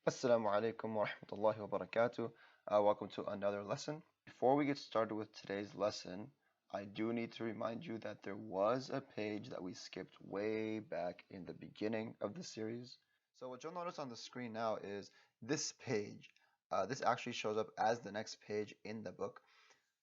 Assalamu alaikum wa rahmatullahi wa barakatuh. Welcome to another lesson. Before we get started with today's lesson, I do need to remind you that there was a page that we skipped way back in the beginning of the series. So what you'll notice on the screen now is this page. This actually shows up as the next page in the book.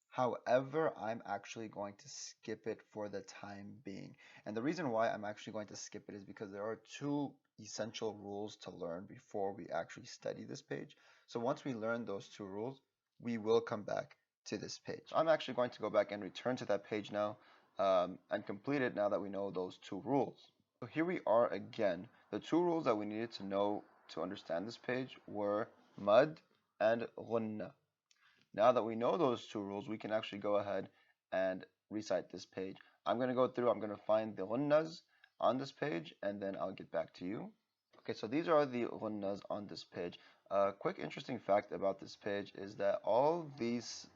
However, I'm actually going to skip it for the time being. And the reason why I'm actually going to skip it is because there are two essential rules to learn before we actually study this page. So once we learn those two rules, we will come back to this page. I'm actually going to go back and return to that page now and complete it now that we know those two rules. So here we are again. The two rules that we needed to know to understand this page were mud and ghunna. Now that we know those two rules, we can actually go ahead and recite this page. I'm going to go through, I'm going to find the ghunnas on this page, and then I'll get back to you. Okay, so these are the ghunnas on this page. A quick interesting fact about this page is that all these,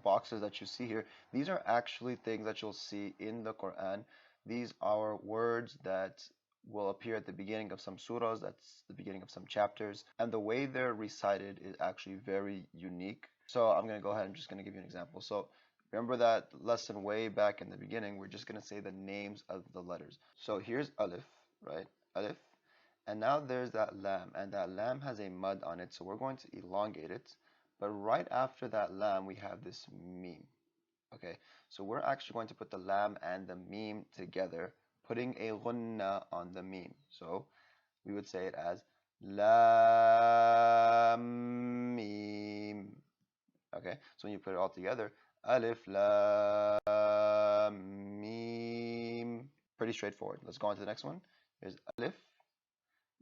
boxes that you see here, these are actually things that you'll see in the Quran. These are words that will appear at the beginning of some surahs, that's the beginning of some chapters, and the way they're recited is actually very unique. So I'm going to go ahead and just going to give you an example. So remember that lesson way back in the beginning, we're just going to say the names of the letters. So here's alif, right? Alif. And now there's that lam, and that lam has a mud on it, so we're going to elongate it. But right after that lam, we have this meme. Okay, so we're actually going to put the lam and the meme together, putting a ghunna on the meme. So we would say it as lam meme. Okay, so when you put it all together, alif lam meme. Pretty straightforward. Let's go on to the next one. Here's alif.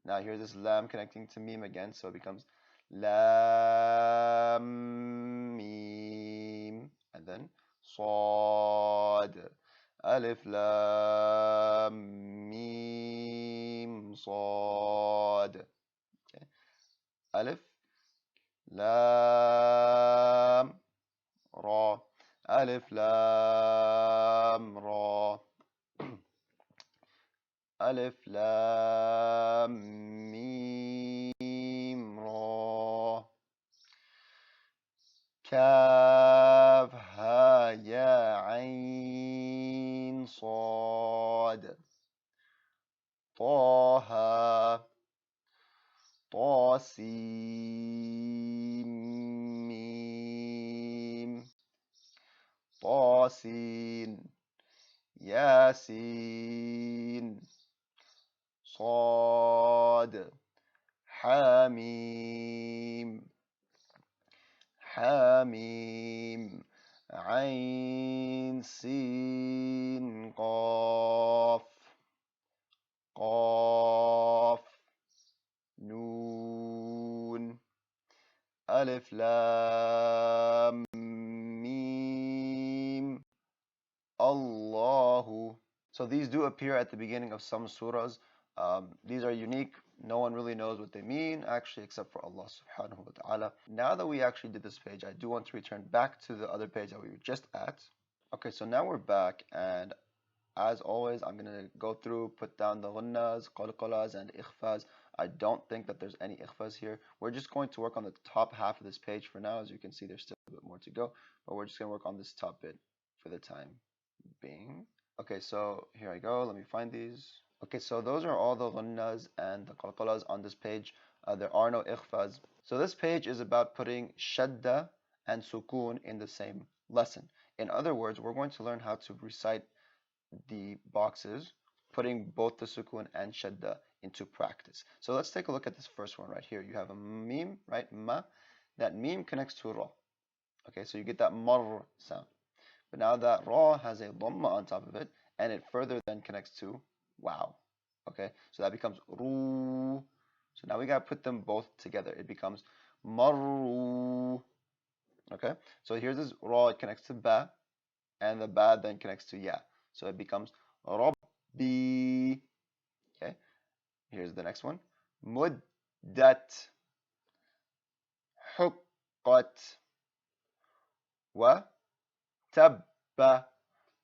Now here's this lam connecting to meme again, so it becomes lam meme, and then صاد. ألف لام ميم صاد. Okay. ألف لام را. ألف لام را. ألف لام ميم را. كاف ها يا عين صاد. طه طاسيم ميم طاسين ياسين صاد حاميم حاميم عين سين قاف قاف نون ألف لام ميم الله. So these do appear at the beginning of some surahs. These are unique. No one really knows what they mean, actually, except for Allah subhanahu wa ta'ala. Now that we actually did this page, I do want to return back to the other page that we were just at. Okay, so now we're back, and as always, I'm going to go through, put down the ghunnas, qalqalas, and ikhfas. I don't think that there's any ikhfas here. We're just going to work on the top half of this page for now. As you can see, there's still a bit more to go, but we're just going to work on this top bit for the time being. Okay, so here I go. Let me find these. Okay, so those are all the ghunnas and the qalqalas on this page. There are no ikhfas. So this page is about putting shaddah and sukoon in the same lesson. In other words, we're going to learn how to recite the boxes, putting both the sukoon and shaddah into practice. So let's take a look at this first one right here. You have a meme, right? Ma. That meme connects to ra. Okay, so you get that mar sound. But now that ra has a dhamma on top of it, and it further then connects to wow. Okay, so that becomes ru. So now we gotta put them both together. It becomes maru. Okay, so here's this ra, it connects to ba, and the ba then connects to ya. So it becomes rabbi. Okay, here's the next one. Muddat. Huqqat. Wa tabba.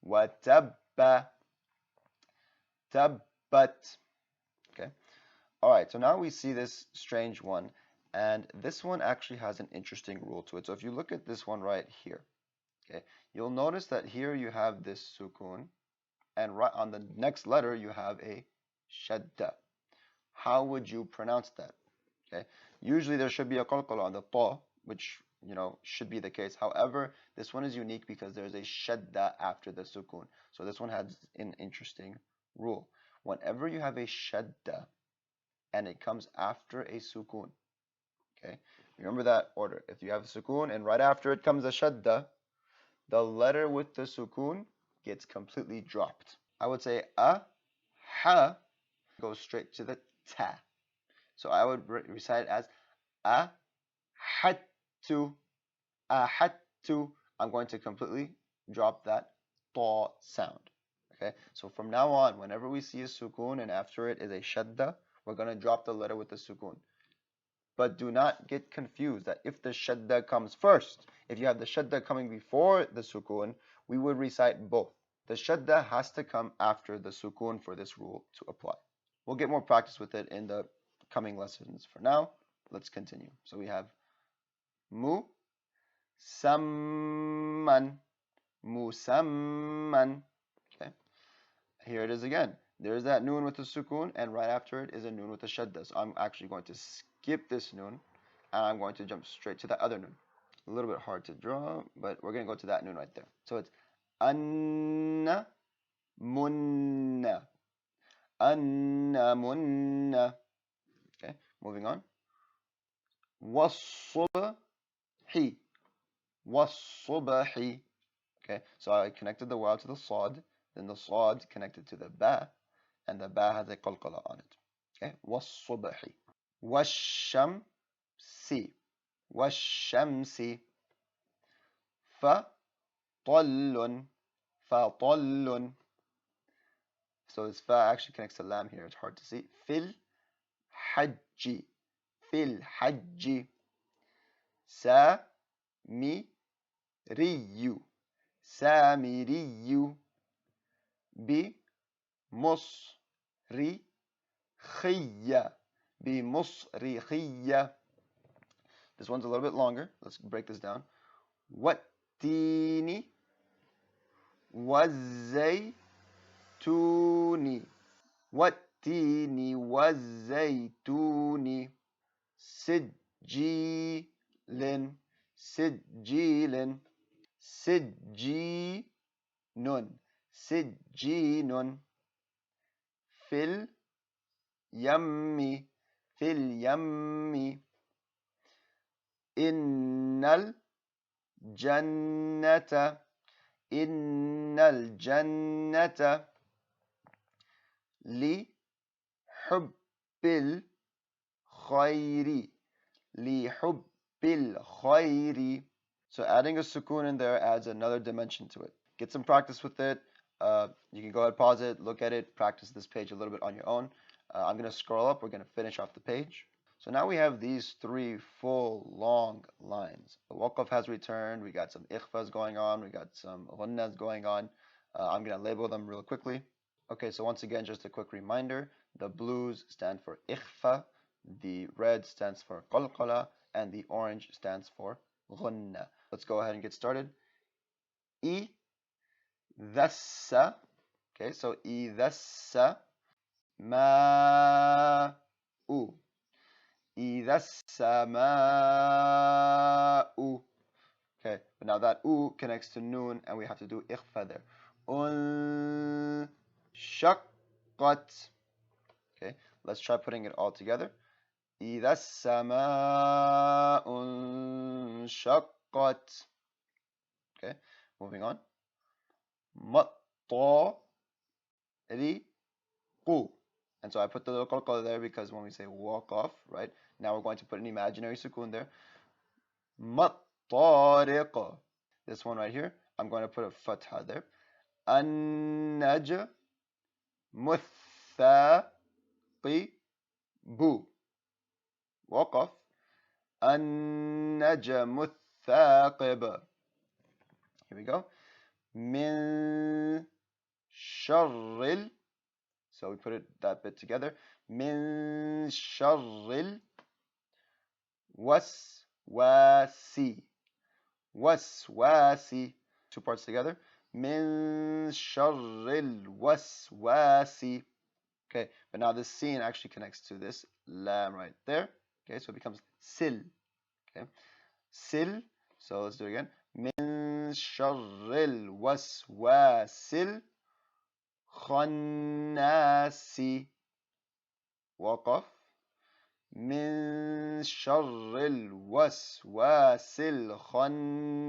Wa tabba. Tabbat. Okay. All right. So now we see this strange one. And this one actually has an interesting rule to it. So if you look at this one right here, okay, you'll notice that here you have this sukoon, and right on the next letter you have a shaddah. How would you pronounce that? Okay, usually there should be a qalqala on the ta, which should be the case. However, this one is unique because there's a shadda after the sukoon. So this one has an interesting rule. Whenever you have a shadda and it comes after a sukoon, okay, remember that order. If you have a sukoon and right after it comes a shadda, the letter with the sukoon gets completely dropped. I would say a, ha goes straight to the ta. So I would recite it as a, had to, had to. I'm going to completely drop that ta sound. Okay, so from now on, whenever we see a sukoon and after it is a shadda, we're going to drop the letter with the sukoon. But do not get confused that if the shadda comes first, if you have the shadda coming before the sukoon, we would recite both. The shadda has to come after the sukoon for this rule to apply. We'll get more practice with it in the coming lessons. For now, let's continue. So we have mu, samman, musamman. Okay, here it is again. There's that noon with the sukoon, and right after it is a noon with the shadda. So I'm actually going to skip this noon, and I'm going to jump straight to the other noon. A little bit hard to draw, but we're going to go to that noon right there. So it's anna, munna, anna, munna. Okay, moving on. Was-subhi, was-subhi. Okay, so I connected the waw to the sad, then the sad connected to the ba, and the ba has a qalqala on it. Okay, was-subhi. Was-shamsi, was-shamsi. Fa-tallun, fa-tallun. So this fa actually connects to lam here. It's hard to see. Fil hajji, fil hajji. Samiriyu, samiriyu. Bimusrikhiya, bimusrikhiya. This one's a little bit longer. Let's break this down. Wattini, wazzaytuni, wattini, wazzaytuni. Sijjilin, sijjilin. Sijjinun, sijjinun. Fil yammi, fil yammi. Innal jannata, innal jannata. Li hubbil khayri, li hubbil khayri. So adding a sukoon in there adds another dimension to it. Get some practice with it. You can go ahead, pause it, look at it, practice this page a little bit on your own. I'm going to scroll up. We're going to finish off the page. So now we have these three full long lines. The waqaf has returned. We got some ikhfas going on. We got some ghunnahs going on. I'm going to label them real quickly. Okay, so once again, just a quick reminder. The blues stand for ikhfa, the red stands for qalqala, and the orange stands for ghunnah. Let's go ahead and get started. Idhassa. Okay, so idhassa ma'u. Idhassa ma'u. Okay, but now that u connects to noon, and we have to do ikhfa there. Shaqqat. Okay, let's try putting it all together. إذا السماء انشقت. Okay, moving on. مطارق. And so I put the little qalqala there because when we say walk off, right, now we're going to put an imaginary sukoon there. مطارق. This one right here, I'm going to put a fatha there. النجم مثاقب. وقف. النجم الثاقب. Here we go. من شر. So we put that bit together. من شر waswasi, waswasi. Two parts together. Min sharril waswasi. Okay, but now this sin actually connects to this lam right there. Okay, so it becomes sil. Okay, sil. So let's do it again. Min sharril waswasil khannasi. وقف من شر الوسواس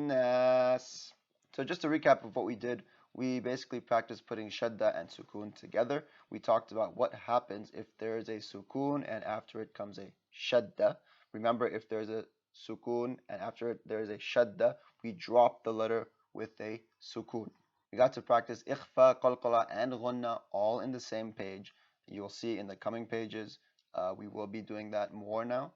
الخناس. So just a recap of what we did, we basically practiced putting shaddah and sukoon together. We talked about what happens if there is a sukoon and after it comes a shaddah. Remember, if there's a sukoon and after it there is a shaddah, we drop the letter with a sukoon. We got to practice ikhfa, qalqala, and ghunna all in the same page. You'll see in the coming pages, we will be doing that more now.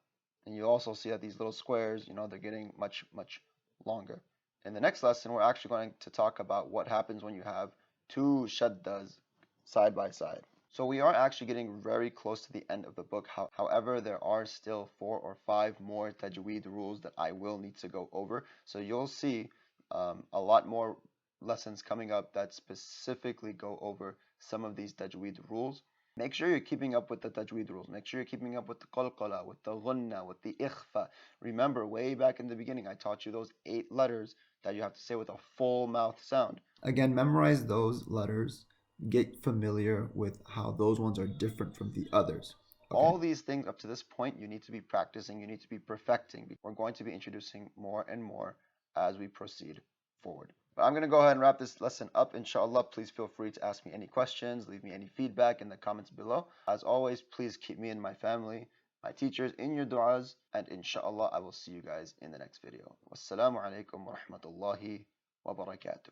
And you also see that these little squares, they're getting much, much longer. In the next lesson, we're actually going to talk about what happens when you have two shaddahs side by side. So we are actually getting very close to the end of the book. However, there are still 4 or 5 more tajweed rules that I will need to go over. So you'll see a lot more lessons coming up that specifically go over some of these tajweed rules. Make sure you're keeping up with the tajweed rules. Make sure you're keeping up with the qalqala, with the ghunna, with the ikhfa. Remember, way back in the beginning, I taught you those 8 letters that you have to say with a full mouth sound. Again, memorize those letters. Get familiar with how those ones are different from the others. Okay. All these things up to this point, you need to be practicing, you need to be perfecting. We're going to be introducing more and more as we proceed forward. But I'm going to go ahead and wrap this lesson up, inshallah. Please feel free to ask me any questions, leave me any feedback in the comments below. As always, please keep me and my family, my teachers in your du'as, and inshallah I will see you guys in the next video. Wassalamu alaikum wa rahmatullahi wa barakatuh.